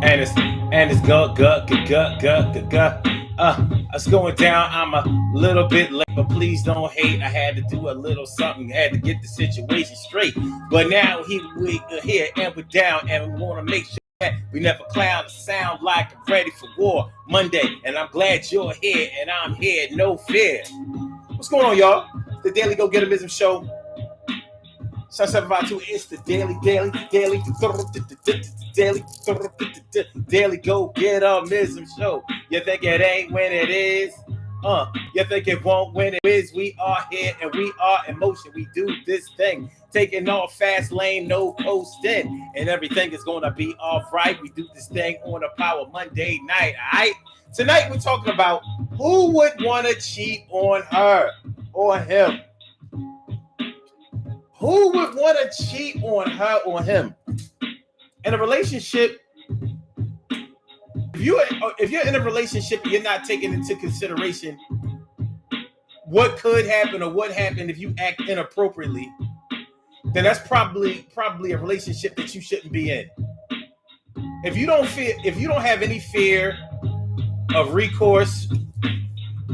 it's it's going down. I'm a little bit late, but please don't hate. I had to do a little something, had to get the situation straight. But now we are here and we're down, and we want to make sure that we never cloud the sound like I'm ready for war Monday. And I'm glad you're here, and I'm here, no fear. What's going on, y'all? The Daily Go Getimism Show. Sun 752, it's the daily go get mism show. You think it ain't when it is? You think it won't when it is? We are here and we are in motion. We do this thing, taking off fast lane, no posting, and everything is gonna be all right. We do this thing on a Power Monday night. All right. Tonight we're talking about who would want to cheat on her or him. Who would want to cheat on her or him? In a relationship, if you're in a relationship and you're not taking into consideration what could happen or what happened if you act inappropriately, then that's probably a relationship that you shouldn't be in. If you don't have any fear of recourse,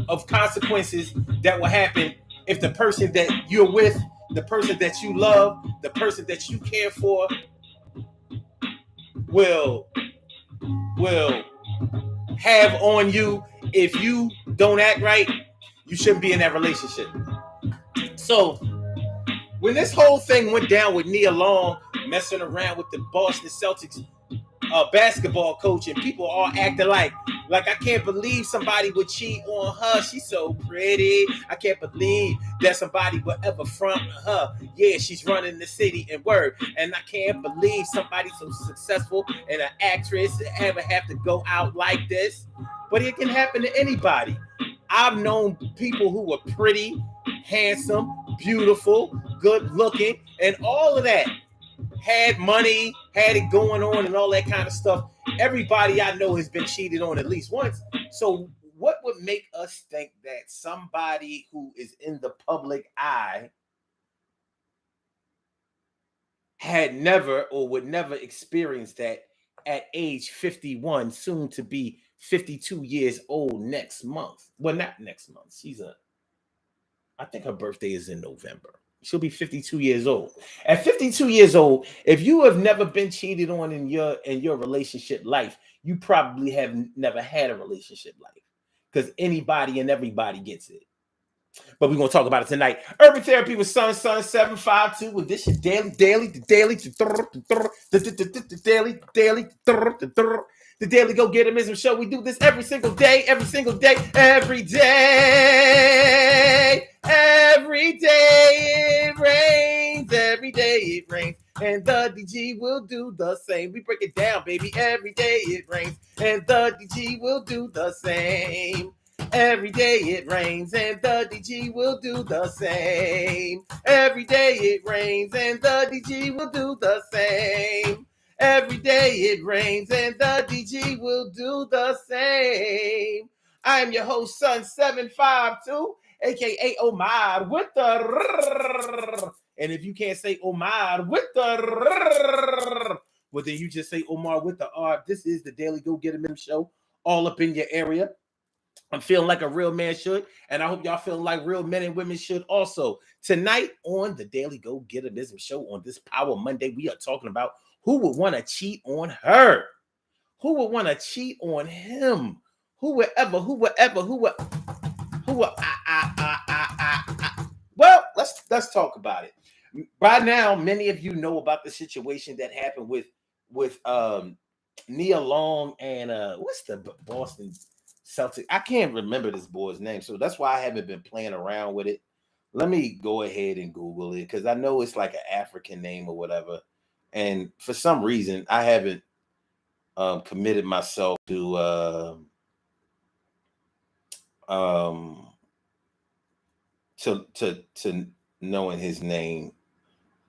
of consequences that will happen if the person that you're with, the person that you love, the person that you care for will have on you if you don't act right, you shouldn't be in that relationship. So when this whole thing went down with Nia Long messing around with the Boston Celtics basketball coach, and people all acting like I can't believe somebody would cheat on her. She's so pretty. I can't believe that somebody would ever front her. Yeah, she's running the city and word. And I can't believe somebody so successful and an actress ever have to go out like this. But it can happen to anybody. I've known people who were pretty, handsome, beautiful, good looking, and all of that. Had money, had it going on and all that kind of stuff. Everybody I know has been cheated on at least once. So what would make us think that somebody who is in the public eye had never or would never experience that at age 51, soon to be 52 years old next month? Well, not next month. I think her birthday is in November. She'll be 52 years old. At 52 years old, if you have never been cheated on in your relationship life, you probably have never had a relationship life, because anybody and everybody gets it. But we're going to talk about it tonight. Urban Therapy with Sun 752. With this is the Daily Go Getimism Show. We do this every single day. Every day it rains. Every day it rains. And the DG will do the same. We break it down, baby. Every day it rains. And the DG will do the same. Every day it rains and the DG will do the same. Every day it rains and the DG will do the same. Every day it rains and the DG will do the same. I'm your host, Sun 752, aka Omar with the. And if you can't say Omar with the, well, then you just say Omar with the R. This is the Daily Go Get 'Em Show, all up in your area. I'm feeling like a real man should, and I hope y'all feeling like real men and women should also. Tonight on the Daily Go Get 'Em Show on this Power Monday, we are talking about who would want to cheat on her, who would want to cheat on him, who would. Well, let's talk about it. By now, many of you know about the situation that happened with Nia Long and what's the Boston Celtics. I can't remember this boy's name, so that's why I haven't been playing around with it. Let me go ahead and Google it, because I know it's like an African name or whatever. And for some reason, I haven't committed myself to knowing his name.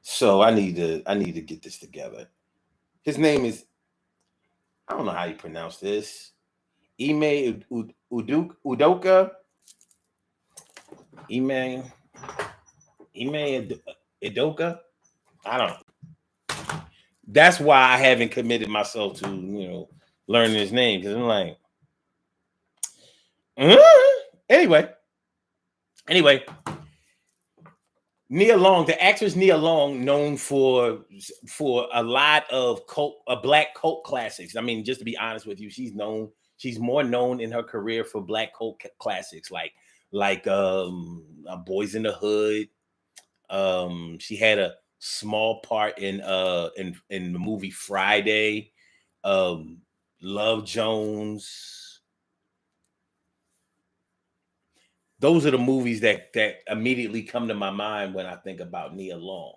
So I need to get this together. His name is, I don't know how you pronounce this. Ime Udoka. Ime Udoka. I don't know. That's why I haven't committed myself to, learning his name because I'm like, uh? anyway, anyway. Nia Long, the actress Nia Long, known for a lot of black cult classics. I mean, just to be honest with you, she's more known in her career for black cult classics like Boys in the Hood. She had a small part in the movie Friday. Um, Love Jones. Those are the movies that immediately come to my mind when I think about Nia Long.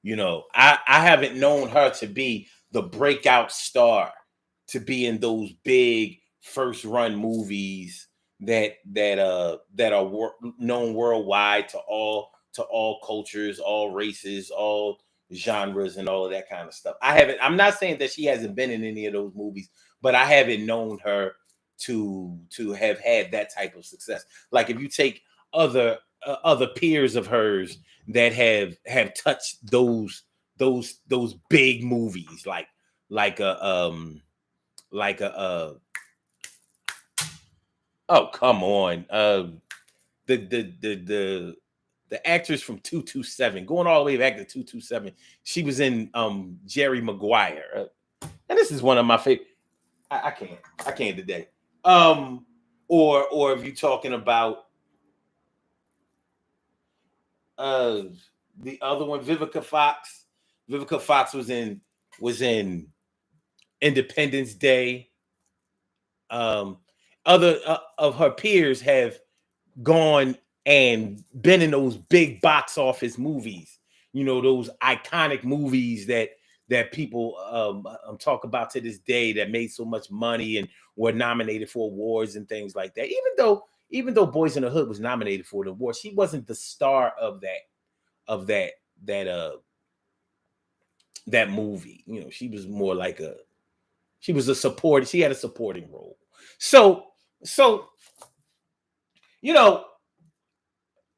I haven't known her to be the breakout star, to be in those big first run movies that are known worldwide to all cultures, all races, all genres, and all of that kind of stuff. I'm not saying that she hasn't been in any of those movies, but I haven't known her to have had that type of success. Like if you take other peers of hers that have touched those big movies like a like a oh come on the actress from 227 going all the way back to 227. She was in Jerry Maguire, and this is one of my favorite. I can't today. Or if you're talking about uh the other one, Vivica Fox. Vivica Fox was in Independence Day. Um, other of her peers have gone and been in those big box office movies. Those iconic movies that people talk about to this day that made so much money and were nominated for awards and things like that. Even though Boys in the Hood was nominated for an award, she wasn't the star of that uh that movie. She was more like she had a supporting role. So you know,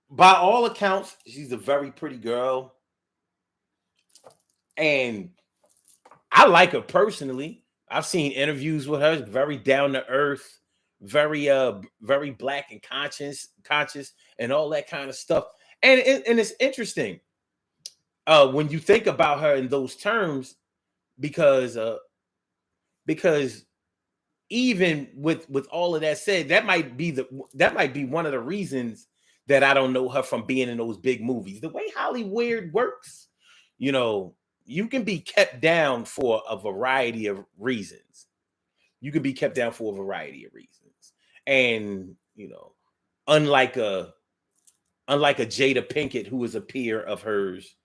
by all accounts, she's a very pretty girl, and I like her personally. I've seen interviews with her, very down to earth, very black and conscious and all that kind of stuff. And it's interesting when you think about her in those terms because because even with all of that said, that might be one of the reasons that I don't know her from being in those big movies. The way Hollywood works, you know, you can be kept down for a variety of reasons. You can be kept down for a variety of reasons. And, unlike a Jada Pinkett, who is a peer of hers,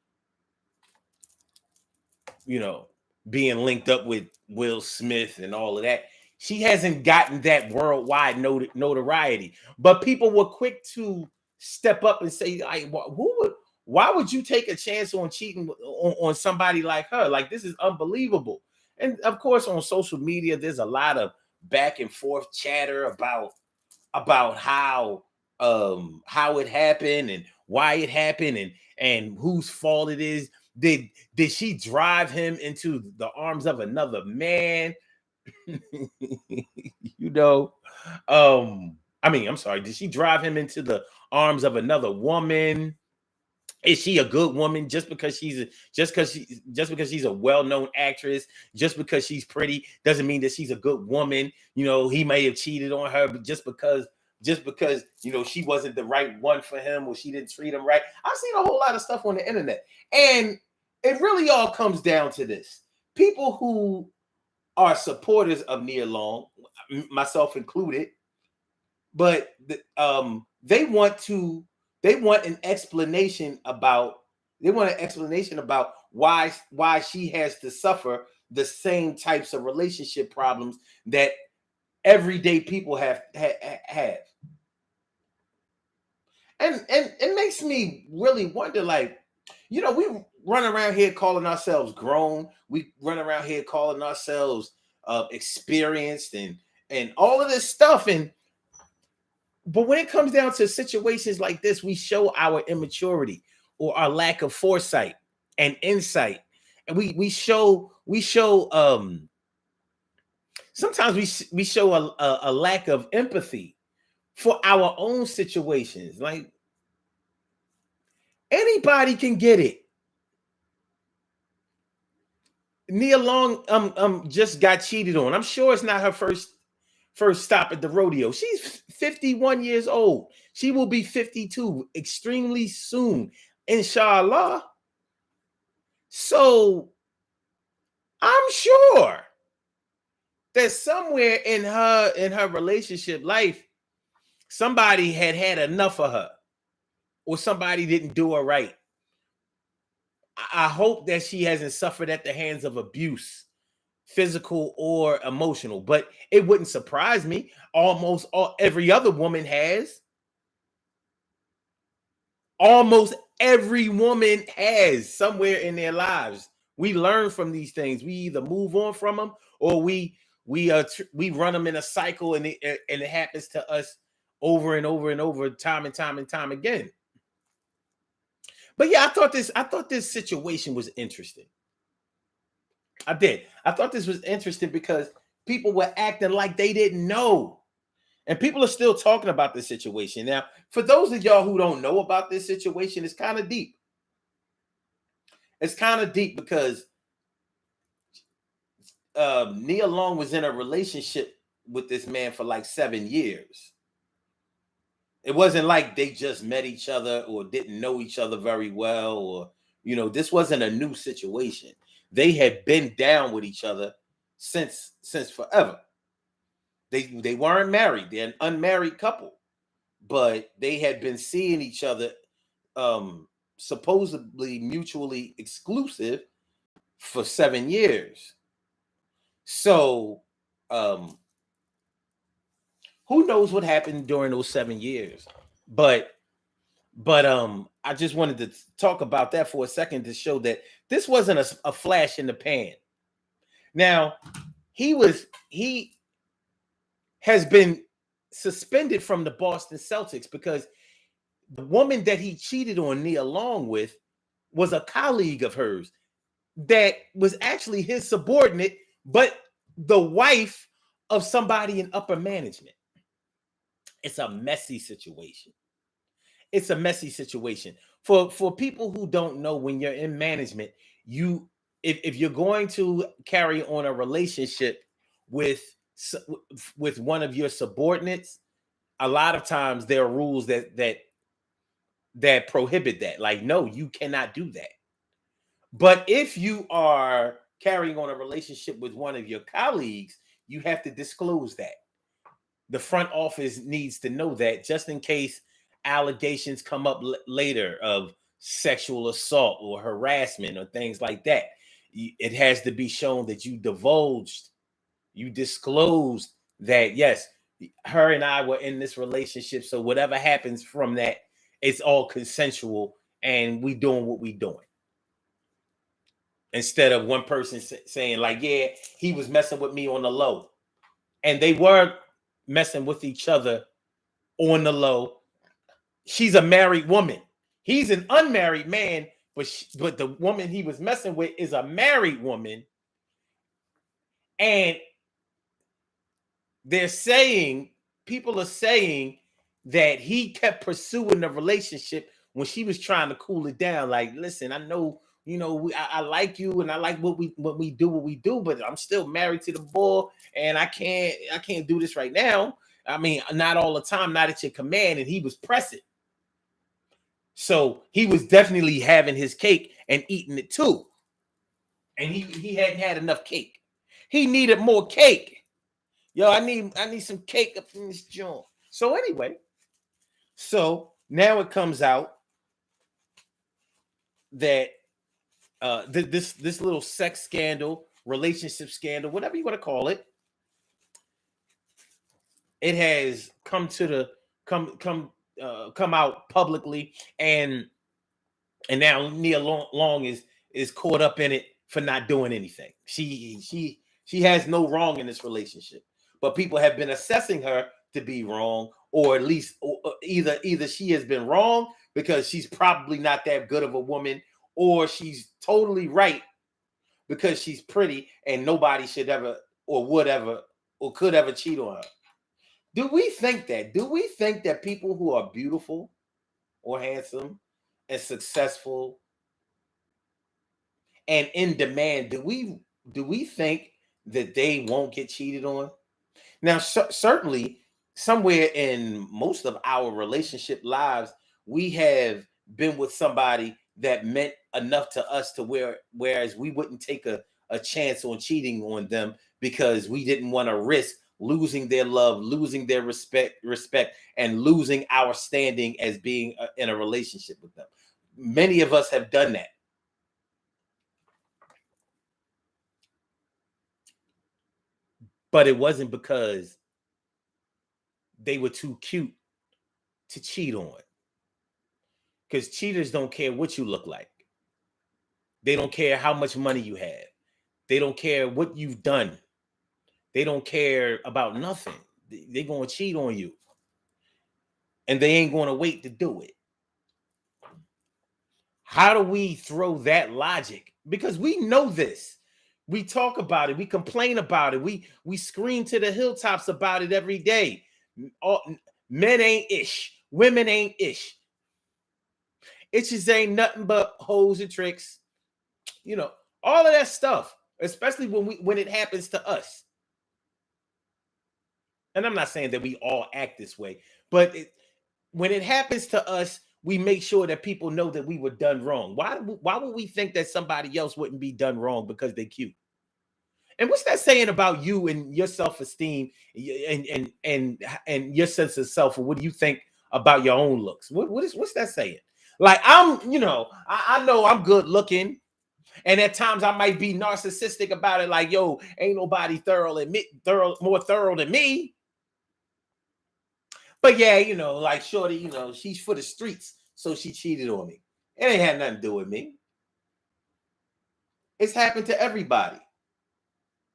you know, being linked up with Will Smith and all of that, she hasn't gotten that worldwide notoriety. But people were quick to step up and say, like, why would you take a chance on cheating on somebody like her? Like, this is unbelievable. And of course, on social media, there's a lot of back and forth chatter about how it happened and why it happened and whose fault it is. Did she drive him into the arms of another man? you know, I'm sorry. Did she drive him into the arms of another woman? Is she a good woman just because she's a well-known actress, just because she's pretty doesn't mean that she's a good woman. He may have cheated on her, but just because she wasn't the right one for him or she didn't treat him right. I've seen a whole lot of stuff on the internet, and it really all comes down to this: people who are supporters of Nia Long, myself included, but they want an explanation about why she has to suffer the same types of relationship problems that everyday people have. And it makes me really wonder, like, we run around here calling ourselves grown. We run around here calling ourselves experienced and all of this stuff. But when it comes down to situations like this, we show our immaturity or our lack of foresight and insight. And we show sometimes we show a lack of empathy for our own situations. Like, anybody can get it. Nia Long just got cheated on. I'm sure it's not her first stop at the rodeo. She's 51 years old. She will be 52 extremely soon, inshallah. So I'm sure that somewhere in her relationship life, somebody had enough of her, or somebody didn't do her right. I hope that she hasn't suffered at the hands of abuse, physical or emotional, but it wouldn't surprise me. Every other woman has. Almost every woman has somewhere in their lives. We learn from these things. We either move on from them, or we run them in a cycle, and it happens to us over and over and over, time and time and time again. But yeah, I thought this situation was interesting. I did. I thought this was interesting because people were acting like they didn't know. And people are still talking about this situation. Now, for those of y'all who don't know about this situation, it's kind of deep. It's kind of deep because Nia Long was in a relationship with this man for like 7 years. It wasn't like they just met each other or didn't know each other very well, or, this wasn't a new situation. They had been down with each other since forever. They weren't married. They're an unmarried couple, but they had been seeing each other, supposedly mutually exclusive, for 7 years. So, who knows what happened during those 7 years? But I just wanted to talk about that for a second to show that this wasn't a flash in the pan. Now, he has been suspended from the Boston Celtics because the woman that he cheated on Nia Long with was a colleague of hers that was actually his subordinate, but the wife of somebody in upper management. It's a messy situation. It's a messy situation. For people who don't know, when you're in management, if you're going to carry on a relationship with one of your subordinates, a lot of times there are rules that prohibit that. Like, no, you cannot do that. But if you are carrying on a relationship with one of your colleagues, you have to disclose that. The front office needs to know that, just in case allegations come up later of sexual assault or harassment or things like that. It has to be shown that you disclosed that, yes, her and I were in this relationship. So whatever happens from that, it's all consensual, and we doing what we doing. Instead of one person saying like, yeah, he was messing with me on the low. And they were messing with each other on the low. She's a married woman. He's an unmarried man, but the woman he was messing with is a married woman. And people are saying that he kept pursuing the relationship when she was trying to cool it down. Like, listen, I know, I like you, and I like what we do, but I'm still married to the boy, and I can't do this right now. I mean, not all the time, not at your command. And he was pressing. So he was definitely having his cake and eating it too. And he hadn't had enough cake. He needed more cake. Yo, I need some cake up in this joint. So anyway, now it comes out that this little sex scandal, relationship scandal, whatever you want to call it, it has come out publicly, and now Nia Long is caught up in it for not doing anything. She has no wrong in this relationship, but people have been assessing her to be wrong, or at least either she has been wrong because she's probably not that good of a woman, or she's totally right because she's pretty and nobody should ever or whatever, or could ever cheat on her. Do we think that? Do we think that people who are beautiful or handsome and successful and in demand, do we think that they won't get cheated on? Now, certainly, somewhere in most of our relationship lives, we have been with somebody that meant enough to us to whereas we wouldn't take a chance on cheating on them because we didn't want to risk losing their love, losing their respect, and losing our standing as being in a relationship with them. Many of us have done that. But it wasn't because they were too cute to cheat on. Because cheaters don't care what you look like. They don't care how much money you have. They don't care what you've done. They don't care about nothing. They're going to cheat on you. And they ain't going to wait to do it. How do we throw that logic? Because we know this. We talk about it. We complain about it. We scream to the hilltops about it every day. Men ain't ish. Women ain't ish. It just ain't nothing but hoes and tricks. You know, all of that stuff, especially when it happens to us. And I'm not saying that we all act this way, but when it happens to us, we make sure that people know that we were done wrong. Why would we think that somebody else wouldn't be done wrong because they're cute? And what's that saying about you and your self-esteem and your sense of self? Or what do you think about your own looks? What's that saying? Like I know I'm good looking. And at times I might be narcissistic about it, like, yo, ain't nobody more thorough than me. But yeah, like shorty, she's for the streets, so she cheated on me. It ain't had nothing to do with me. It's happened to everybody.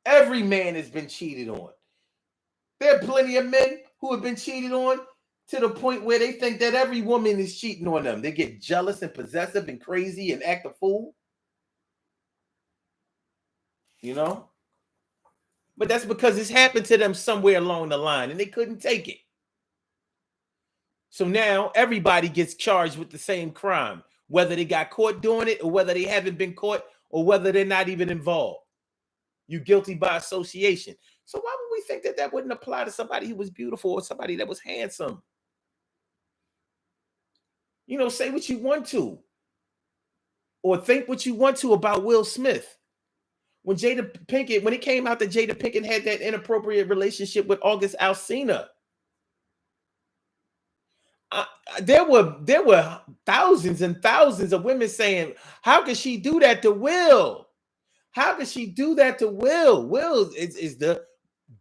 Every man has been cheated on. There are plenty of men who have been cheated on to the point where they think that every woman is cheating on them. They get jealous and possessive and crazy and act a fool. But that's because it's happened to them somewhere along the line and they couldn't take it. So now everybody gets charged with the same crime, whether they got caught doing it or whether they haven't been caught or whether they're not even involved. You're guilty by association. So why would we think that that wouldn't apply to somebody who was beautiful or somebody that was handsome? Say what you want to or think what you want to about Will Smith. When it came out that Jada Pinkett had that inappropriate relationship with August Alsina, there were thousands and thousands of women saying, how could she do that to Will? How could she do that to Will? Will is the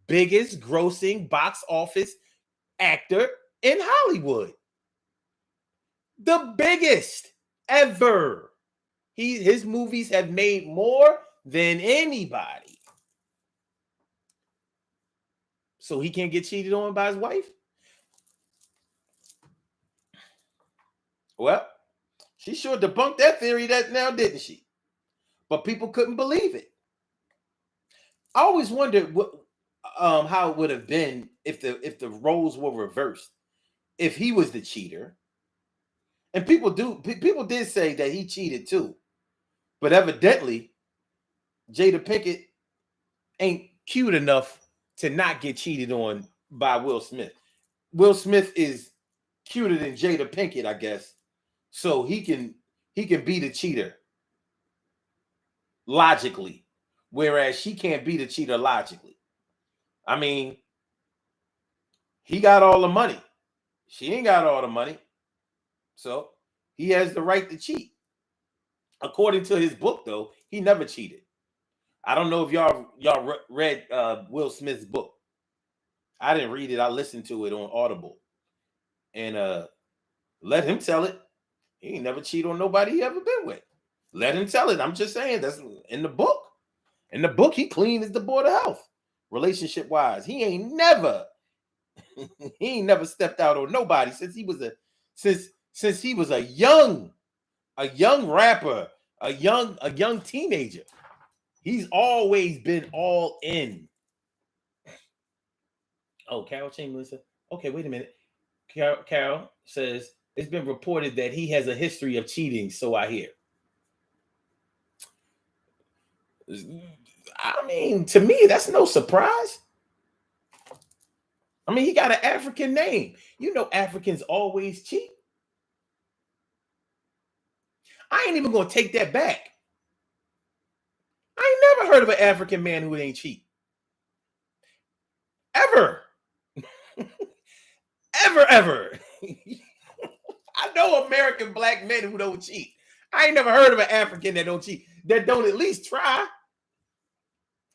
biggest grossing box office actor in Hollywood. The biggest ever. His movies have made more than anybody. So he can't get cheated on by his wife? Well, she sure debunked that theory now, didn't she? But people couldn't believe it. I always wondered how it would have been if the roles were reversed. If he was the cheater, and people did say that he cheated too, but evidently Jada Pinkett ain't cute enough to not get cheated on by Will Smith. Will Smith is cuter than Jada Pinkett, I guess, so he can be the cheater logically, whereas she can't be the cheater logically. I mean, he got all the money. She ain't got all the money. So he has the right to cheat. According to his book, though, he never cheated. I don't know if y'all read Will Smith's book. I didn't read it. I listened to it on Audible. And let him tell it. He ain't never cheated on nobody he ever been with. Let him tell it. I'm just saying, that's in the book. In the book, he clean as the board of health. Relationship wise. He ain't never stepped out on nobody since he was a young rapper, a young teenager. He's always been all in. Oh, Carol Chamberlain said, okay, wait a minute. Carol says, it's been reported that he has a history of cheating, so I hear. I mean, to me, that's no surprise. I mean, he got an African name. You know, Africans always cheat. I ain't even gonna take that back. I ain't never heard of an African man who ain't cheat. Ever. Ever. I know American black men who don't cheat. I ain't never heard of an African that don't cheat, that don't at least try.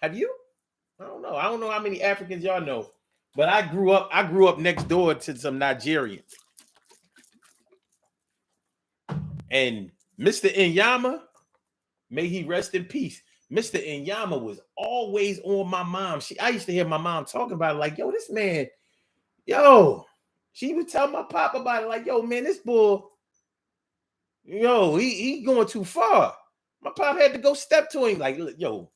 Have you? I don't know. I don't know how many Africans y'all know. But I grew up next door to some Nigerians. And Mr. Inyama, may he rest in peace. Mr. Inyama was always on my mom. I used to hear my mom talking about it, like, yo, this man, yo. She would tell my pop about it, like, yo, man, this bull, yo, he going too far. My pop had to go step to him, like, yo,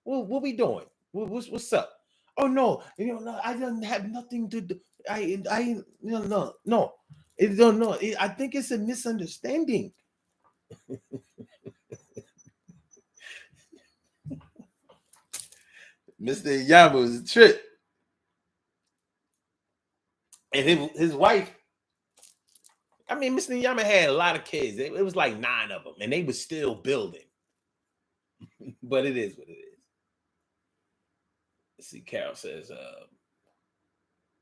what we doing? What's up? Oh no, no, I don't have nothing to do. No. It don't know. I think it's a misunderstanding. Mr. Yama was a trip. And his wife, I mean, Mr. Yama had a lot of kids. It was like 9 of them, and they were still building. But it is what it is. Let's see, Carol says,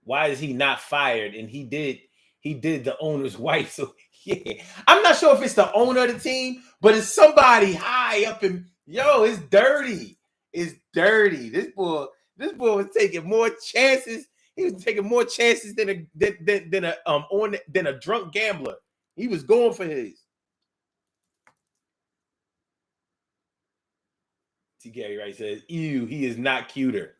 why is he not fired? And he did the owner's wife. So yeah, I'm not sure if it's the owner of the team, but it's somebody high up in, yo, it's dirty. It's dirty. This boy was taking more chances. He was taking more chances than a drunk gambler. He was going for his. T. Gary Wright says, ew, he is not cuter.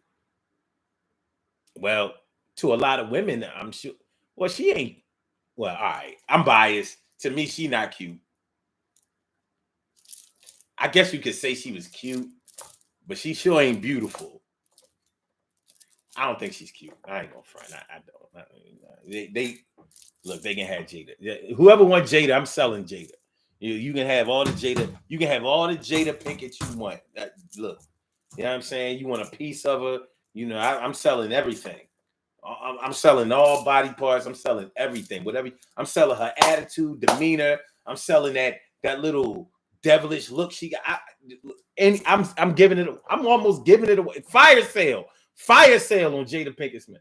Well, to a lot of women, I'm sure. Well, she ain't. Well, all right. I'm biased. To me, she not cute. I guess you could say she was cute, but she sure ain't beautiful. I don't think she's cute. I ain't gonna front. I don't. They look. They can have Jada. Whoever wants Jada, I'm selling Jada. You can have all the Jada. You can have all the Jada Pinkett you want. Look, you know what I'm saying. You want a piece of her. You know, I'm selling everything. I'm selling all body parts. I'm selling everything. Whatever. I'm selling her attitude, demeanor. I'm selling that little devilish look she got. And I'm giving it. I'm almost giving it away. Fire sale on Jada Pinkett Smith.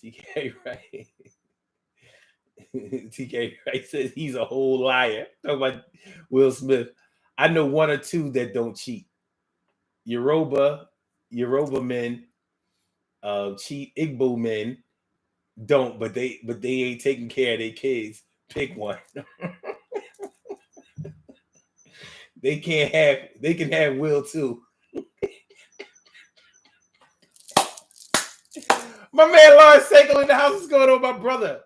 TK Wright. TK Wright says he's a whole liar. Talk about Will Smith. I know 1 or 2 that don't cheat. Yoruba men cheat. Igbo men don't, but they ain't taking care of their kids. Pick one. They can have Will too. My man Lawrence Segal in the house is going on, my brother.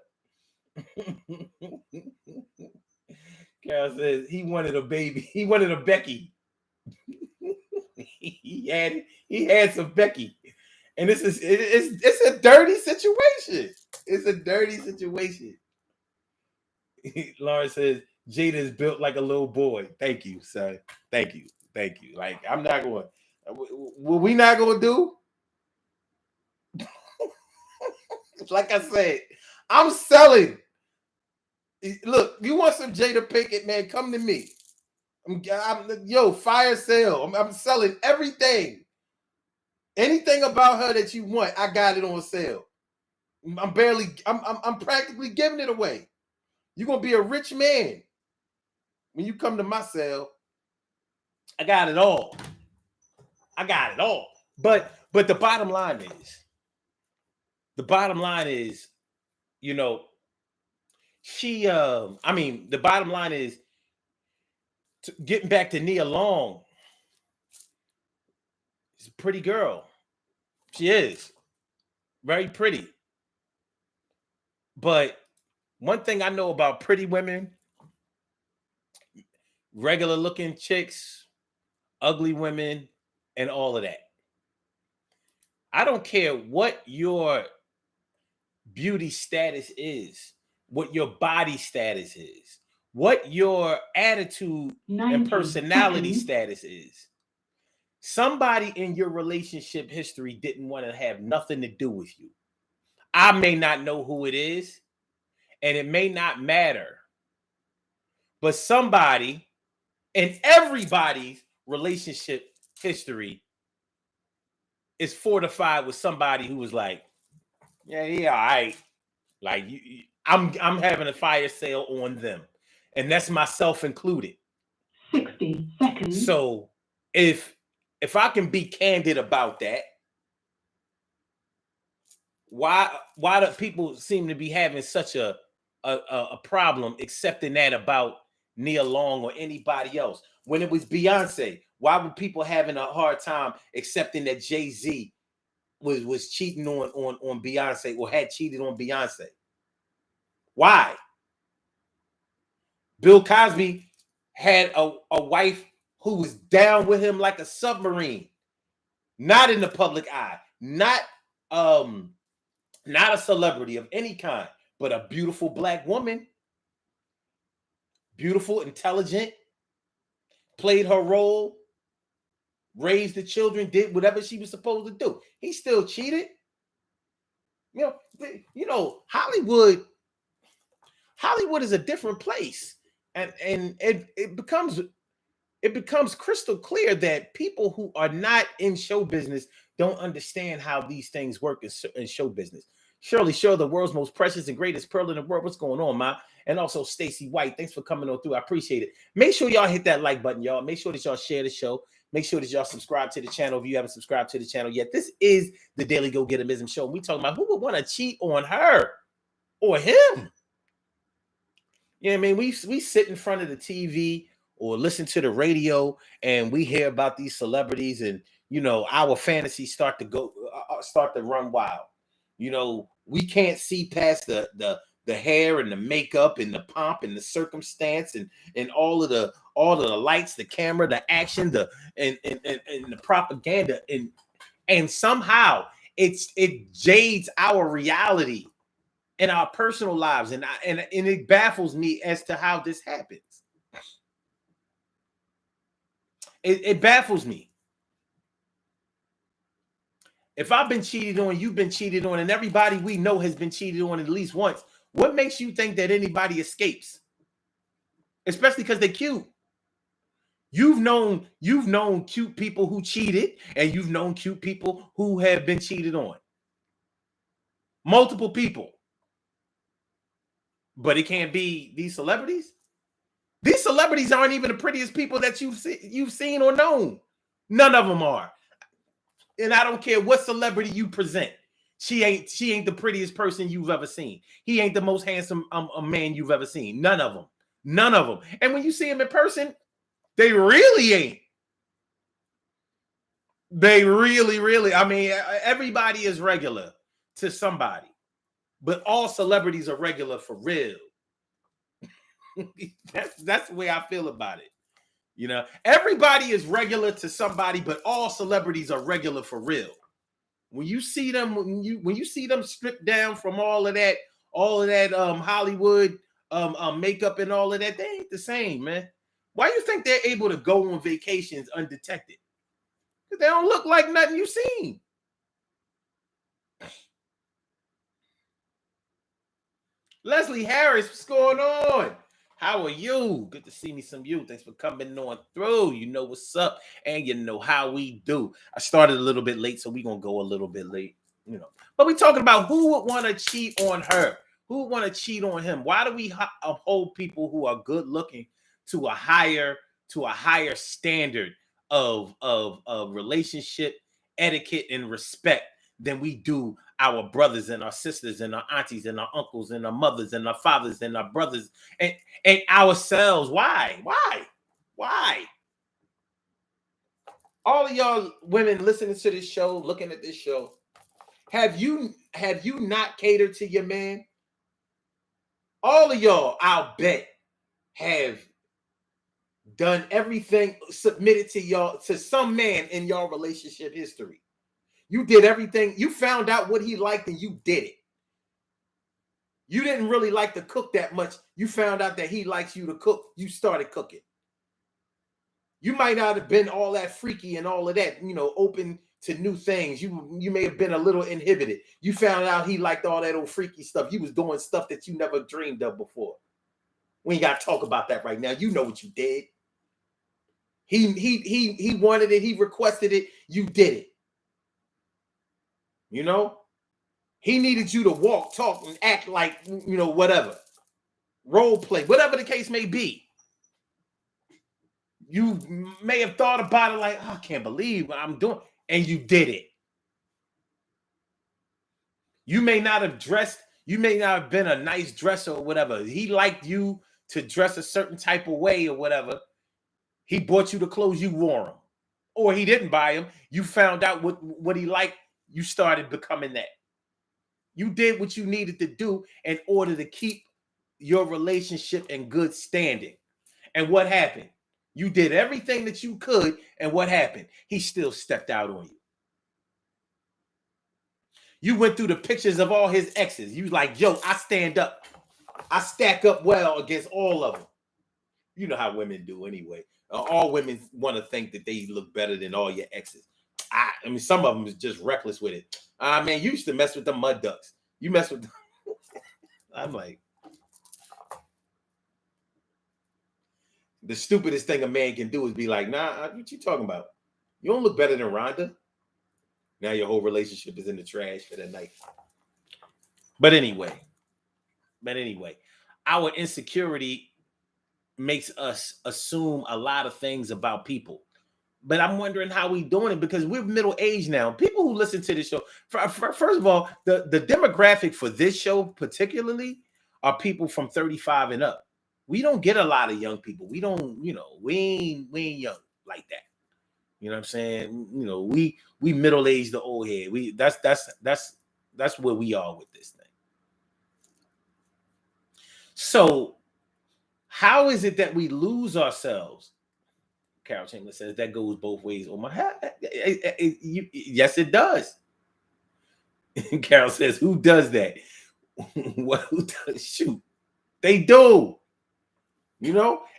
Carol says he wanted a baby. He wanted a Becky. he had some Becky. And it's a dirty situation. It's a dirty situation. Lawrence says Jada is built like a little boy. Thank you, son. Thank you. Like, I'm not going. What we not going to do? Like I said, I'm selling. Look, you want some Jada Pinkett, man? Come to me. Fire sale. I'm selling everything. Anything about her that you want, I got it on sale. I'm practically giving it away. You're gonna be a rich man when you come to my sale. I got it all. But the bottom line is, you know, she the bottom line is, getting back to Nia Long. She's a pretty girl. She is very pretty. But one thing I know about pretty women, regular looking chicks, ugly women, and all of that. I don't care what your beauty status is, what your body status is, what your attitude and personality status is. Somebody in your relationship history didn't want to have nothing to do with you. I may not know who it is, and it may not matter, but somebody in everybody's relationship history is fortified with somebody who was like, yeah, all right. Like I'm having a fire sale on them, and that's myself included. 60 seconds. So if I can be candid about that, why do people seem to be having such a problem accepting that about Nia Long or anybody else? When it was Beyonce, why were people having a hard time accepting that Jay-Z was cheating on Beyonce or had cheated on Beyonce? Why? Bill Cosby had a wife who was down with him like a submarine, not in the public eye, not a celebrity of any kind, but a beautiful black woman, beautiful, intelligent, played her role, raised the children, did whatever she was supposed to do. He still cheated. Hollywood is a different place, and it becomes crystal clear that people who are not in show business don't understand how these things work in show business. Shirley Shaw, the world's most precious and greatest pearl in the world. What's going on, Ma? And also Stacy White, thanks for coming on through. I appreciate it. Make sure y'all hit that like button, y'all. Make sure that y'all share the show. Make sure that y'all subscribe to the channel if you haven't subscribed to the channel yet. This is the Daily Go Getterism Show. We talking about who would want to cheat on her or him. Yeah, I mean, we sit in front of the TV or listen to the radio and we hear about these celebrities, and our fantasies start to run wild. We can't see past the hair and the makeup and the pomp and the circumstance and all of the lights, the camera, the action, and the propaganda, and somehow it jades our reality in our personal lives, and it baffles me as to how this happens. It baffles me. If I've been cheated on, you've been cheated on, and everybody we know has been cheated on at least once, what makes you think that anybody escapes? Especially because they're cute. You've known cute people who cheated, and you've known cute people who have been cheated on. Multiple people. But it can't be these celebrities. These celebrities aren't even the prettiest people that you've seen or known. None of them are. And I don't care what celebrity you present. She ain't the prettiest person you've ever seen. He ain't the most handsome man you've ever seen. None of them. None of them. And when you see them in person, they really ain't. They really. I mean, everybody is regular to somebody, but all celebrities are regular for real. That's the way I feel about it. Everybody is regular to somebody, but all celebrities are regular for real. When you see them, when you see them stripped down from all of that Hollywood makeup and all of that, they ain't the same, man. Why you think they're able to go on vacations undetected? Because they don't look like nothing you've seen. Leslie Harris, what's going on? How are you? Good to see me some you. Thanks for coming on through. You know what's up, and you know how we do. I started a little bit late, so we're going to go a little bit late, But we're talking about who would want to cheat on her. Who would want to cheat on him? Why do we uphold people who are good looking to a higher standard of relationship etiquette and respect than we do our brothers and our sisters and our aunties and our uncles and our mothers and our fathers and our brothers and ourselves? Why? All of y'all women listening to this show, looking at this show, have you not catered to your man? All of y'all, I'll bet, have done everything, submitted to y'all, to some man in your relationship history. You did everything. You found out what he liked and you did it. You didn't really like to cook that much. You found out that he likes you to cook. You started cooking. You might not have been all that freaky and all of that, open to new things. You may have been a little inhibited. You found out he liked all that old freaky stuff. You was doing stuff that you never dreamed of before. We ain't got to talk about that right now. You know what you did. He wanted it. He requested it. You did it. He needed you to walk, talk, and act like, whatever. Role play, whatever the case may be. You may have thought about it like, I can't believe what I'm doing. And you did it. You may not have dressed. You may not have been a nice dresser or whatever. He liked you to dress a certain type of way or whatever. He bought you the clothes, you wore them. Or he didn't buy them. You found out what he liked. You started becoming that. You did what you needed to do in order to keep your relationship in good standing. And what happened? You did everything that you could, and what happened? He still stepped out on you. You went through the pictures of all his exes. You like, yo, I stand up. I stack up well against all of them. You know how women do anyway. All women want to think that they look better than all your exes. I mean, some of them is just reckless with it. Man, you used to mess with the mud ducks. You mess with them. I'm like, the stupidest thing a man can do is be like, nah, what you talking about? You don't look better than Rhonda. Now your whole relationship is in the trash for that night. But anyway, our insecurity makes us assume a lot of things about people. But I'm wondering how we doing it because we're middle age now. People who listen to this show, first of all, the demographic for this show particularly are people from 35 and up. We don't get a lot of young people. We don't, we ain't young like that. You know what I'm saying? We middle aged to old head. That's where we are with this thing. So how is it that we lose ourselves? Carol Chamberlain says that goes both ways. Oh my, yes, it does. Carol says, who does that? Who does? Shoot, they do. And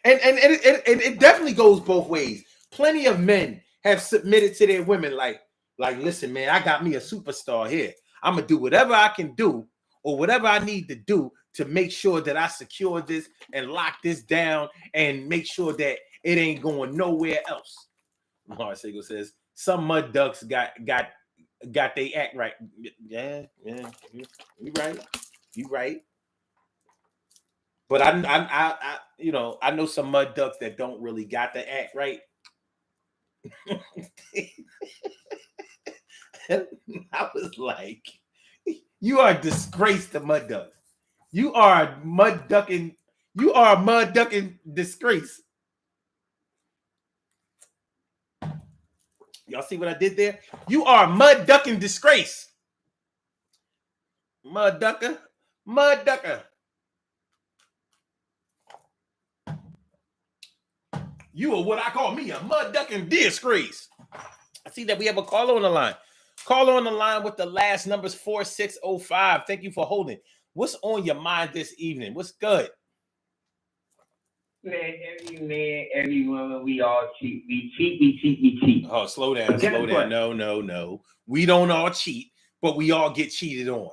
it definitely goes both ways. Plenty of men have submitted to their women like, listen, man, I got me a superstar here. I'm gonna do whatever I can do or whatever I need to do to make sure that I secure this and lock this down and make sure that it ain't going nowhere else. Mars Siegel says some mud ducks got they act right. Yeah, you right. But I know some mud ducks that don't really got the act right. I was like, you are a disgrace to mud ducks. You are a mud ducking disgrace. Y'all see what I did there? You are a mud ducking disgrace. Mud ducker. You are what I call me, a mud ducking disgrace. I see that we have a caller on the line. Caller on the line with the last numbers 4605. Thank you for holding. What's on your mind this evening? What's good? Man, every woman, we all cheat. We cheat. Oh, slow down. No. We don't all cheat, but we all get cheated on.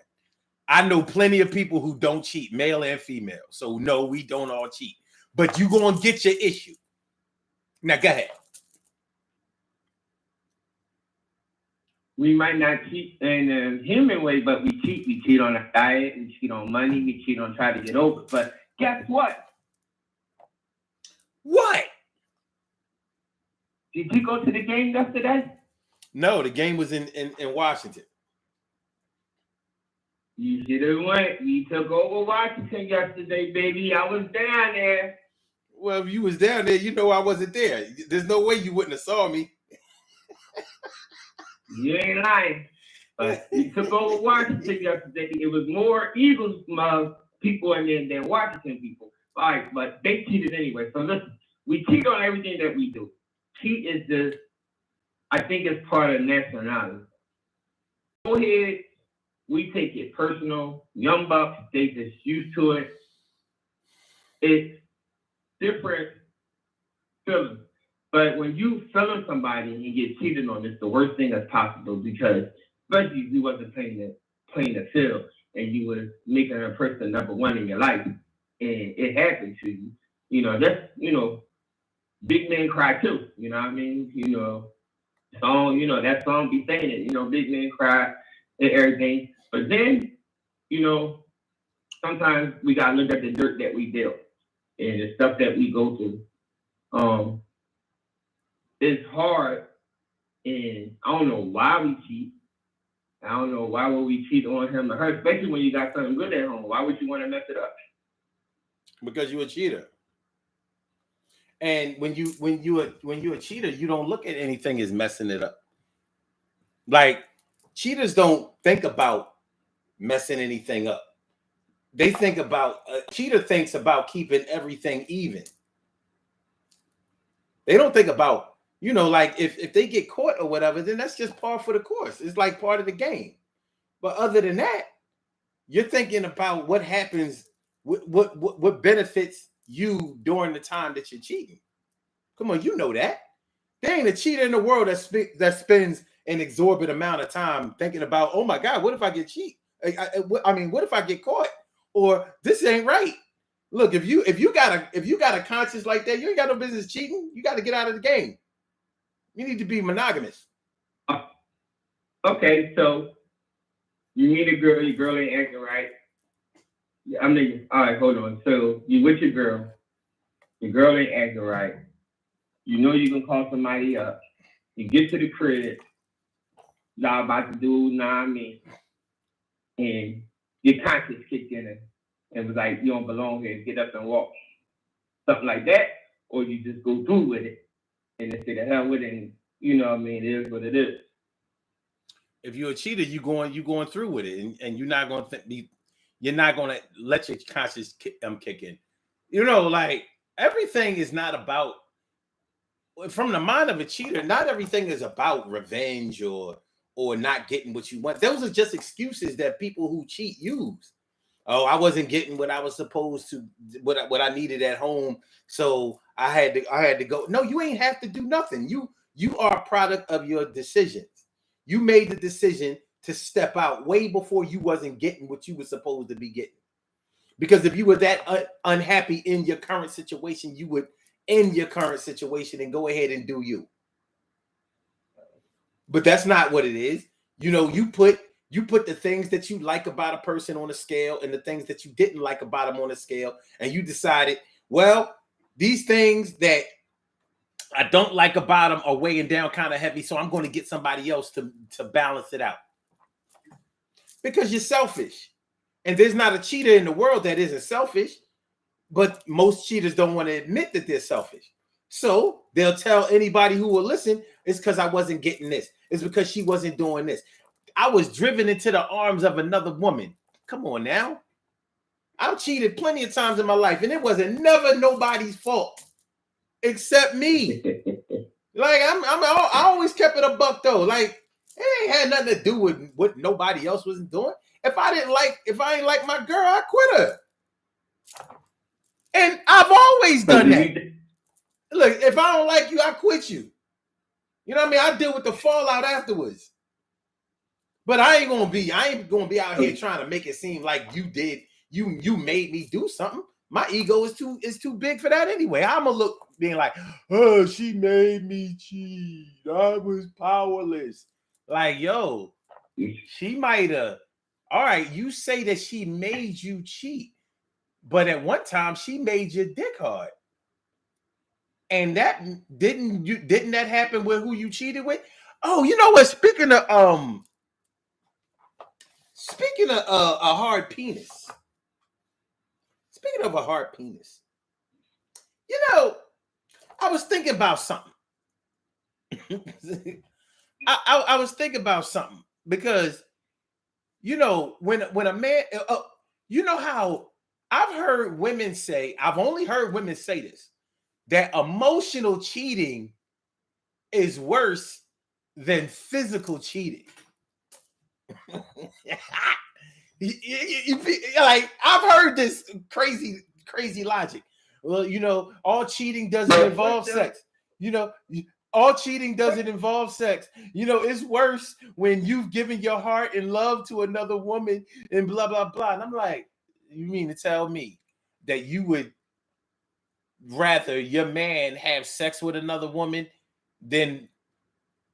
I know plenty of people who don't cheat, male and female. So no, we don't all cheat. But you gonna get your issue. Now go ahead. We might not cheat in a human way, but we cheat. We cheat on a diet. We cheat on money. We cheat on trying to get over. But guess what? What? Did you go to the game yesterday? No, the game was in Washington. You should have went. We took over Washington yesterday, baby. I was down there. Well, if you was down there, you know I wasn't there. There's no way you wouldn't have saw me. You ain't lying. But we took over Washington yesterday. It was more Eagles people in there than Washington people. All right, but they cheated anyway. So listen, we cheat on everything that we do. Cheat is I think it's part of nationality. ahead, we take it personal. Young bucks, they just used to it. It's different feelings. But when you feeling somebody and you get cheated on, it's the worst thing that's possible because especially if you wasn't playing the field and you was making a person number one in your life and it happened to you. That's big men cry too. You know what I mean? Song, that song be saying it, big men cry and everything. But then, sometimes we gotta look at the dirt that we dealt and the stuff that we go through. It's hard, and I don't know why we cheat. I don't know why would we cheat on him or her, especially when you got something good at home. Why would you want to mess it up? Because you're a cheater. And when you're a cheater, you don't look at anything as messing it up. Like cheaters don't think about messing anything up. They think about a cheater thinks about keeping everything even. They don't think about, like if they get caught or whatever, then that's just par for the course. It's like part of the game. But other than that, you're thinking about what happens, what benefits you during the time that you're cheating. Come on, you know that. There ain't a cheater in the world that spends an exorbitant amount of time thinking about, oh my God, what if I get cheat? What if I get caught? Or this ain't right. Look, if you got a conscience like that, you ain't got no business cheating. You got to get out of the game. You need to be monogamous. Okay, so you meet a girl, your girl ain't acting right. All right, hold on. So you with your girl ain't acting right. You know you're gonna call somebody up. You get to the crib, y'all about to do and your conscience kicked in and was like, you don't belong here, get up and walk. Something like that, or you just go through with it and just say the hell with it, and it is what it is. If you're a cheater, you going through with it, and you're not going to you're not going to let your conscience kick in. Like everything is not about, from the mind of a cheater, not everything is about revenge or not getting what you want. Those are just excuses that people who cheat use. Oh, I wasn't getting what I was supposed to, what I needed at home, so I had to go. No, you ain't have to do nothing. You are a product of your decisions. You made the decision to step out way before you wasn't getting what you were supposed to be getting. Because if you were that unhappy in your current situation, you would end your current situation and go ahead and do you. But that's not what it is. You put the things that you like about a person on a scale and the things that you didn't like about them on a scale, and you decided, well, these things that I don't like about them are weighing down kind of heavy, so I'm going to get somebody else to balance it out. Because you're selfish. And there's not a cheater in the world that isn't selfish, but most cheaters don't want to admit that they're selfish. So they'll tell anybody who will listen, it's because I wasn't getting this. It's because she wasn't doing this. I was driven into the arms of another woman. Come on now. I've cheated plenty of times in my life, and it wasn't never nobody's fault except me. Like I always kept it a buck though. Like it ain't had nothing to do with what nobody else wasn't doing. If I ain't like my girl, I quit her. And I've always done that. Look, if I don't like you, I quit you. You know what I mean? I deal with the fallout afterwards. But I ain't gonna be out here trying to make it seem like you made me do something. My ego is too big for that anyway. I'm gonna look being like, oh, she made me cheat. I was powerless. Like, yo, she might have. All right, you say that she made you cheat, but at one time she made your dick hard. And that didn't that happen with who you cheated with? Oh, you know what? Speaking of a hard penis. Speaking of a hard penis, I was thinking about something. I was thinking about something because, when a man, how I've only heard women say this, that emotional cheating is worse than physical cheating. Like I've heard this crazy logic. Well, all cheating doesn't involve sex. All cheating doesn't involve sex. It's worse when you've given your heart and love to another woman and blah blah blah. And I'm like, you mean to tell me that you would rather your man have sex with another woman than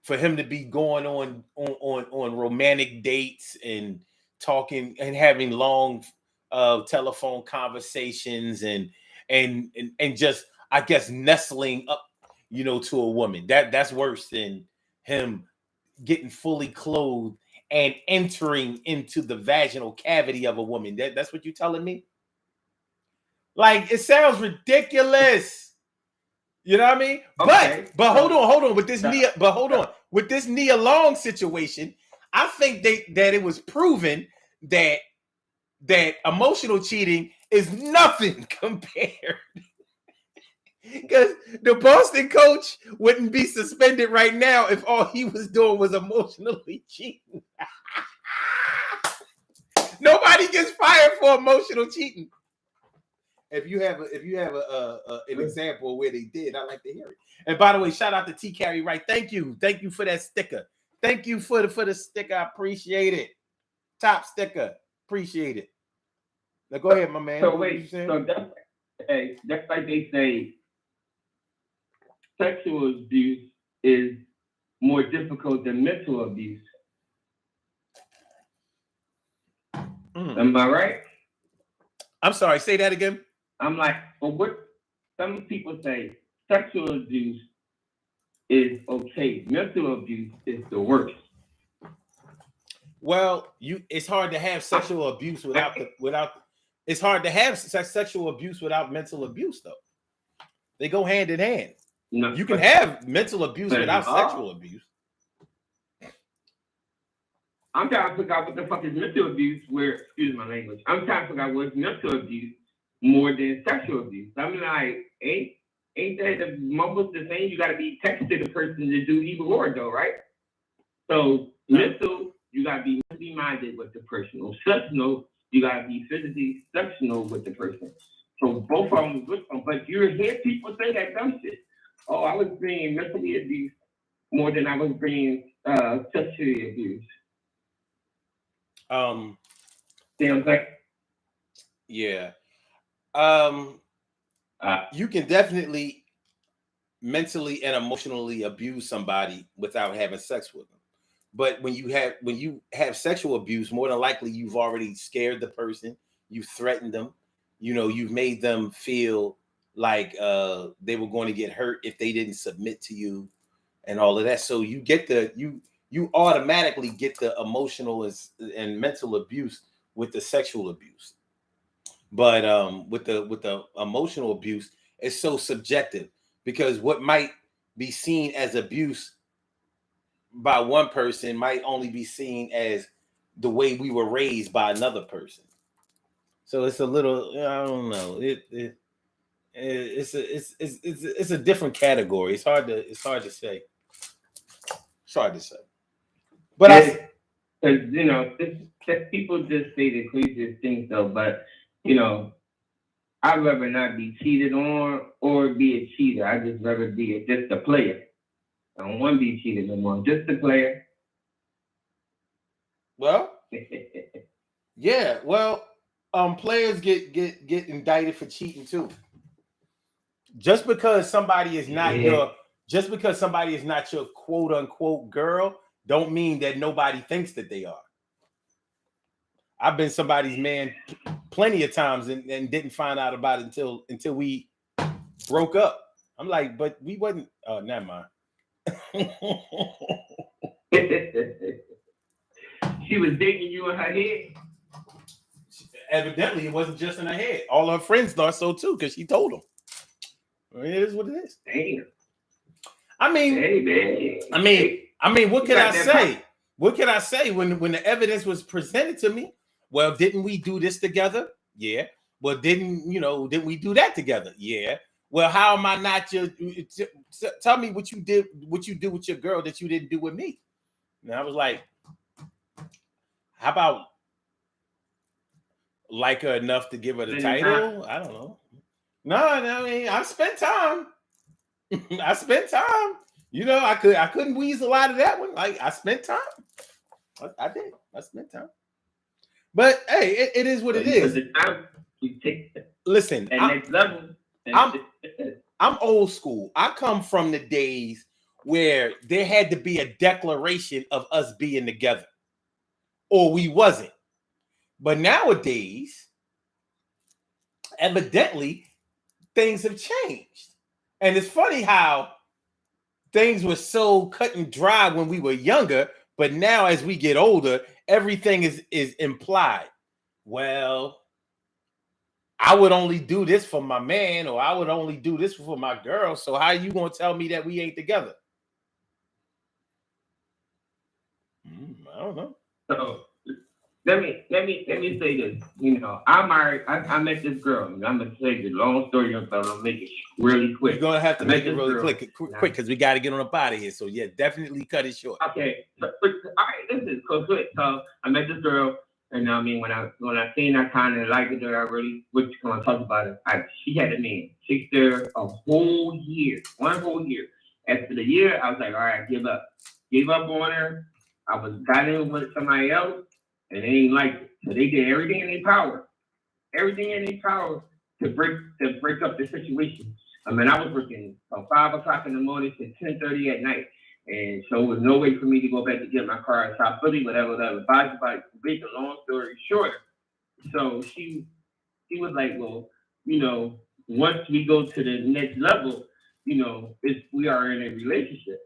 for him to be going on romantic dates and talking and having long telephone conversations and just, I guess, nestling up, to a woman. That's worse than him getting fully clothed and entering into the vaginal cavity of a woman. That's what you're telling me? Like, it sounds ridiculous. You know what I mean? Okay. But hold on. With this Nia Long situation, I think that it was proven that emotional cheating is nothing compared. Because the Boston coach wouldn't be suspended right now if all he was doing was emotionally cheating. Nobody gets fired for emotional cheating. If you have an example where they did, I'd like to hear it. And by the way, shout out to T Carey Wright. Thank you for that sticker. Thank you for the sticker. I appreciate it. Top sticker. Appreciate it. Now go ahead, my man. So wait, so that's like they say, sexual abuse is more difficult than mental abuse. Am I right? I'm sorry, say that again. I'm like, well, what some people say sexual abuse is okay. Mental abuse is the worst. Well, it's hard to have sexual abuse without it's hard to have sexual abuse without mental abuse, though. They go hand in hand. No, you can have mental abuse without sexual abuse. I'm trying to figure out what the fuck is mental abuse. Excuse my language. I'm trying to figure out what's mental abuse more than sexual abuse. I mean, like, ain't that almost the same? You got to be texted to the person to do either or, though, right? So mental, you got to be mentally minded with the person. Or sexual, you got to be physically sexual with the person. So both of them good. But you hear people say that dumb shit. Oh, I was being mentally abused more than I was being sexually abused. Damn, like, yeah. You can definitely mentally and emotionally abuse somebody without having sex with them. But when you have sexual abuse, more than likely you've already scared the person, you threatened them, you've made them feel like they were going to get hurt if they didn't submit to you and all of that. So you get you automatically get the emotional and mental abuse with the sexual abuse. But with the emotional abuse, it's so subjective, because what might be seen as abuse by one person might only be seen as the way we were raised by another person. So it's a little, I don't know. It's a different category. It's hard to say. It's hard to say. But people just say the craziest things though. But I'd rather not be cheated on or be a cheater. I just rather be just a player. I don't want to be cheated no more. Just a player. Well, yeah. Well, players get indicted for cheating too. Just because somebody is not your quote unquote girl, don't mean that nobody thinks that they are. I've been somebody's man plenty of times and didn't find out about it until we broke up. I'm like, but we wasn't. Oh, never mind. She was digging you in her head. Evidently, it wasn't just in her head. All her friends thought so too, because she told them. It is what it is. Damn. I mean, what can I say? What can I say when the evidence was presented to me? Well, didn't we do this together? Yeah. Well, didn't we do that together? Yeah. Well, how am I not your? Tell me what you did with your girl that you didn't do with me. And I was like, How about like her enough to give her the title? I don't know. No, I mean, I spent time. I spent time. You know, I couldn't weasel out of that one. Like I spent time. I did. I spent time. But hey, it is what it is. The time you take Listen, that next level. I'm old school. I come from the days where there had to be a declaration of us being together, or we wasn't. But nowadays, evidently, things have changed. And it's funny how things were so cut and dry when we were younger, but now as we get older, everything is implied. Well, I would only do this for my man, or I would only do this for my girl. So how are you gonna tell me that we ain't together? I don't know. So let me say this. You know, I'm married. I met this girl. I'm gonna say the long story, but I'm gonna make it really quick. You're gonna have to make it really quick because we got to get on up out of here. So yeah, definitely cut it short. Okay. All right. Listen. So I met this girl. And I mean, when I seen I kind of liked her, I really, when I talked about it, she had a man. She there a whole year, 1 whole year. After the year, I was like, all right, give up. Give up on her. I got in with somebody else, and they ain't like it. So they did everything in their power to break up the situation. I mean, I was working from 5 o'clock in the morning to 10:30 at night. And so there was no way for me to go back to get my car in South Philly, whatever. But to make a long story shorter, so she was like, well, you know, once we go to the next level, you know, we are in a relationship.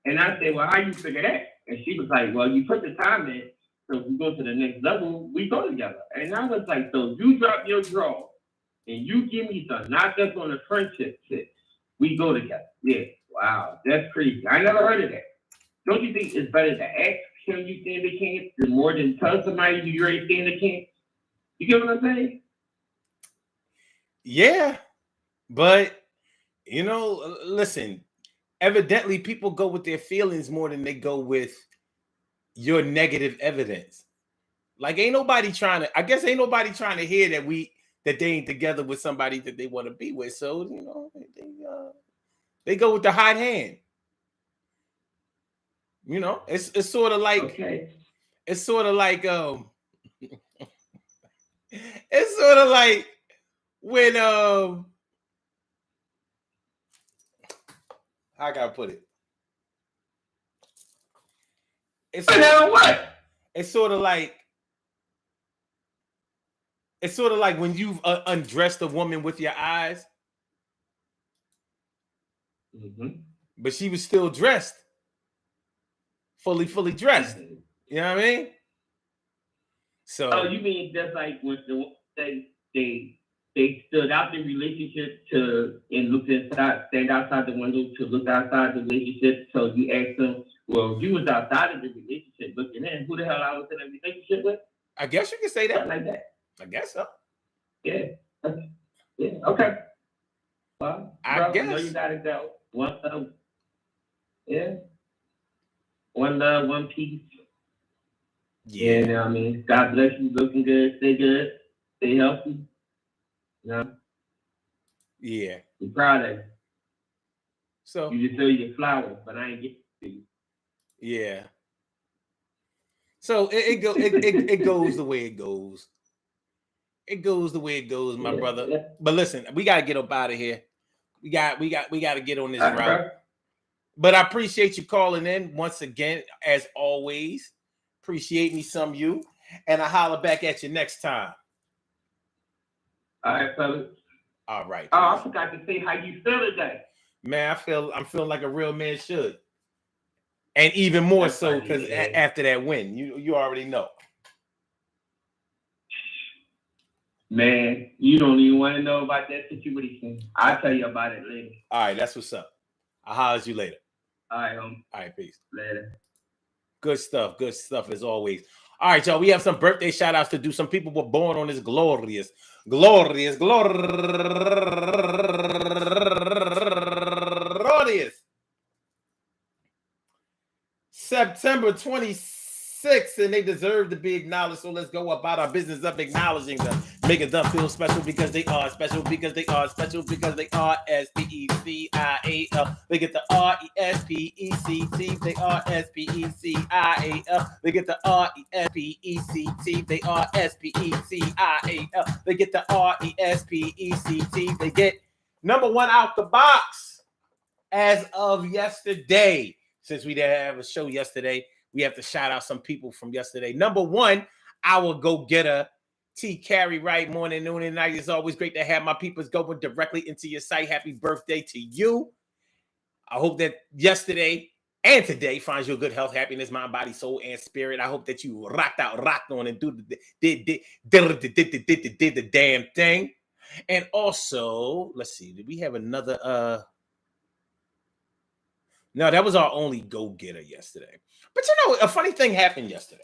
And I said, well, how you figure that? And she was like, well, you put the time in, so if we go to the next level, we go together. And I was like, so you drop your draw and you give me some, not just on a friendship shit. We go together. Yeah. Wow, that's crazy. I never heard of that. Don't you think it's better to ask him you stand a chance than more than tell somebody you already stand a chance? You get what I'm saying? Yeah, but you know, listen. Evidently, people go with their feelings more than they go with your negative evidence. Like, ain't nobody trying to hear that they ain't together with somebody that they want to be with. So you know, they go with the hot hand. You know, it's sort of like it's sort of like it's sort of like when how I gotta put it. It's sort of like when you've undressed a woman with your eyes. Mm-hmm. But she was still dressed, fully dressed. You know what I mean? So. Oh, you mean just like when they stood out the relationship stand outside the window to look outside the relationship. So you asked them, well, you was outside of the relationship looking in. Who the hell I was in a relationship with? I guess you can say that. Something like that. I guess so. Yeah. Yeah. Okay. Well, I guess. I know you gotta go. One love. Yeah. One love, one peace. Yeah. And I mean, God bless you. Looking good. Stay healthy. You know? Yeah. I'm proud of you. So you just throw your flowers, but I ain't get to you. Yeah. So it goes the way it goes. It goes the way it goes, my brother. Yeah. But listen, we gotta get up out of here. We got to get on this route. Bro. But I appreciate you calling in once again, as always. Appreciate me some you, and I holler back at you next time. All right, fellas. All right. Oh, I forgot to say how you feel today. Man, I'm feeling like a real man should, and even more That's so because after that win, you already know. Man, you don't even want to know about that situation. I'll tell you about it later. All right, that's what's up. I'll holler at you later. All right, All right, peace. Later. Good stuff as always. All right, y'all, we have some birthday shout-outs to do. Some people were born on this glorious September 27th. 6, and they deserve to be acknowledged. So let's go about our business of acknowledging them, making them feel special because they are special, because they are special, because they are SPECIAL. They get the RESPECT. They are SPECIAL. They get the RESPECT. They are SPECIAL. They get the RESPECT. They get number one out the box as of yesterday. Since we didn't have a show yesterday, we have to shout out some people from yesterday. Number one, our go-getter, T. Carey, right? Morning, noon, and night. It's always great to have my peoples going directly into your site. Happy birthday to you. I hope that yesterday and today finds you good health, happiness, mind, body, soul, and spirit. I hope that you rocked on, and did the damn thing. And also, let's see, did we have another? No, that was our only go-getter yesterday. But you know, a funny thing happened yesterday.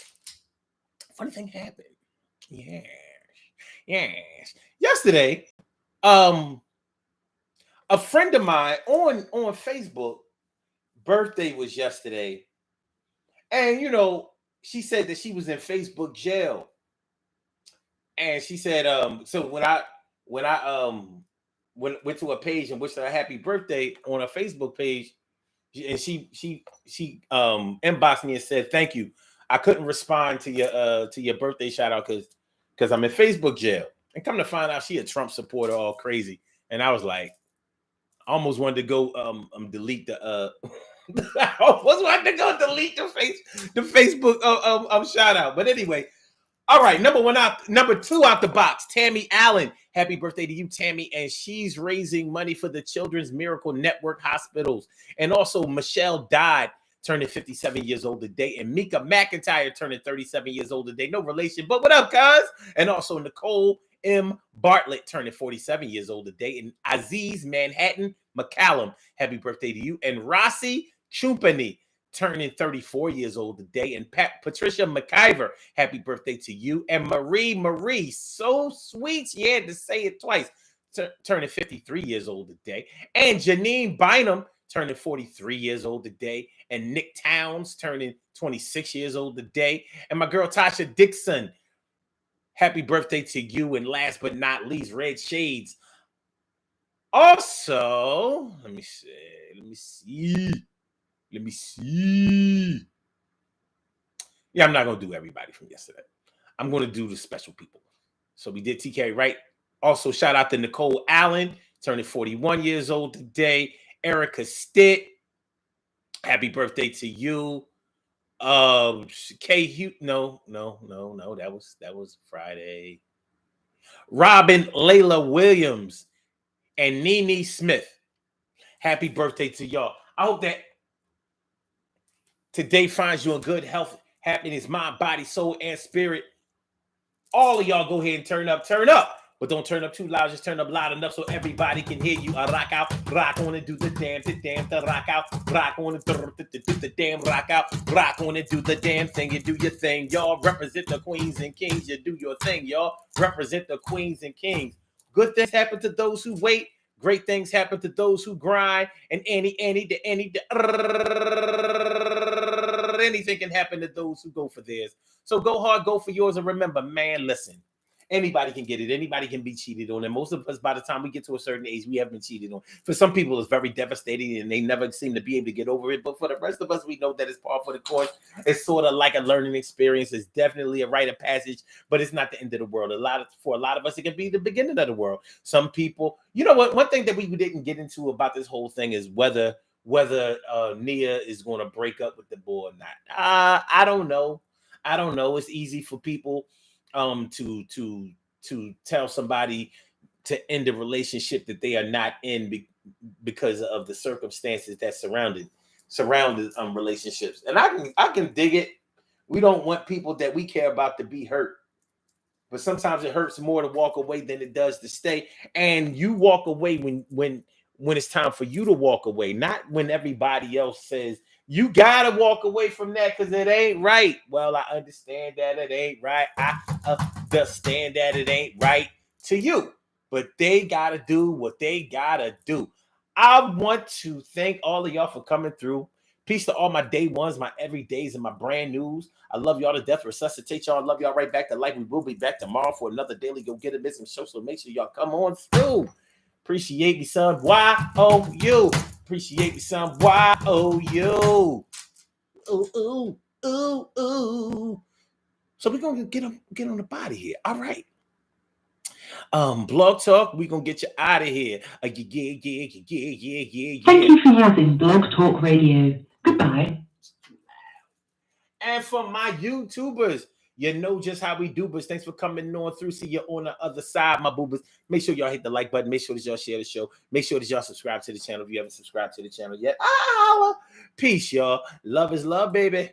Yes. Yesterday, a friend of mine on Facebook, birthday was yesterday. And you know, she said that she was in Facebook jail. And she said, so when I went to a page and wished her a happy birthday on her Facebook page, and she inboxed me and said, thank you. I couldn't respond to your birthday shout out because I'm in Facebook jail. And come to find out, she a Trump supporter, all crazy. And I was like, I almost wanted to go delete the I almost wanted to go delete the Facebook shout out. But anyway, all right, number two out the box, Tammy Allen. Happy birthday to you, Tammy. And she's raising money for the Children's Miracle Network hospitals. And also Michelle Dodd turning 57 years old today. And Mika McIntyre turning 37 years old today. No relation, but what up, cuz? And also Nicole M. Bartlett turning 47 years old today. And Aziz Manhattan McCallum, happy birthday to you. And Rossi Chumpany turning 34 years old today. And Patricia McIver, happy birthday to you. And Marie, so sweet, she had to say it twice, turning 53 years old today. And Janine Bynum turning 43 years old today. And Nick Towns turning 26 years old today. And my girl Tasha Dixon, happy birthday to you. And last but not least, Red Shades. Also, let me see. Yeah, I'm not going to do everybody from yesterday. I'm going to do the special people. So we did TK, right? Also, shout out to Nicole Allen, turning 41 years old today. Erica Stitt, happy birthday to you. Kay Hugh, no, that was Friday. Robin Layla Williams and Nene Smith, happy birthday to y'all. I hope that today finds you in good health, happiness, mind, body, soul, and spirit. All of y'all go ahead and turn up. But don't turn up too loud. Just turn up loud enough so everybody can hear you. Rock out, rock on and do the damn, the rock out. Rock on and do the damn, rock out. Rock on and do the damn thing. You do your thing, y'all. Represent the queens and kings. You do your thing, y'all. Represent the queens and kings. Good things happen to those who wait. Great things happen to those who grind. And anything can happen to those who go for theirs. So go hard, go for yours. And remember, man, listen, anybody can get it. Anybody can be cheated on. And most of us, by the time we get to a certain age, we have been cheated on. For some people, it's very devastating and they never seem to be able to get over it. But for the rest of us, we know that it's par for the course. It's sort of like a learning experience. It's definitely a rite of passage, but it's not the end of the world. For a lot of us, it can be the beginning of the world. Some people, you know what? One thing that we didn't get into about this whole thing is whether Nia is going to break up with the boy or not. I don't know. It's easy for people to tell somebody to end a relationship that they are not in because of the circumstances that surrounded relationships. And I can dig it. We don't want people that we care about to be hurt. But sometimes it hurts more to walk away than it does to stay. And you walk away when it's time for you to walk away, not when everybody else says you gotta walk away from that because it ain't right. Well, I understand that it ain't right. I understand that it ain't right to you, but they gotta do what they gotta do. I want to thank all of y'all for coming through. Peace to all my day ones, my everydays, and my brand news. I love y'all to death. Resuscitate y'all. I love y'all right back to life. We will be back tomorrow for another daily Go Get It Missing show. So make sure y'all come on through. Appreciate me, son. Y-O-U. Appreciate me, son. Y-O-U. Ooh, ooh, ooh, ooh. So we're gonna get on the body here. All right. Blog Talk, we're gonna get you out of here. Thank you for using Blog Talk Radio. Goodbye. And for my YouTubers, you know just how we do, but thanks for coming on through. See you on the other side, my boobers. Make sure y'all hit the like button. Make sure that y'all share the show. Make sure that y'all subscribe to the channel if you haven't subscribed to the channel yet. Peace, y'all. Love is love, baby.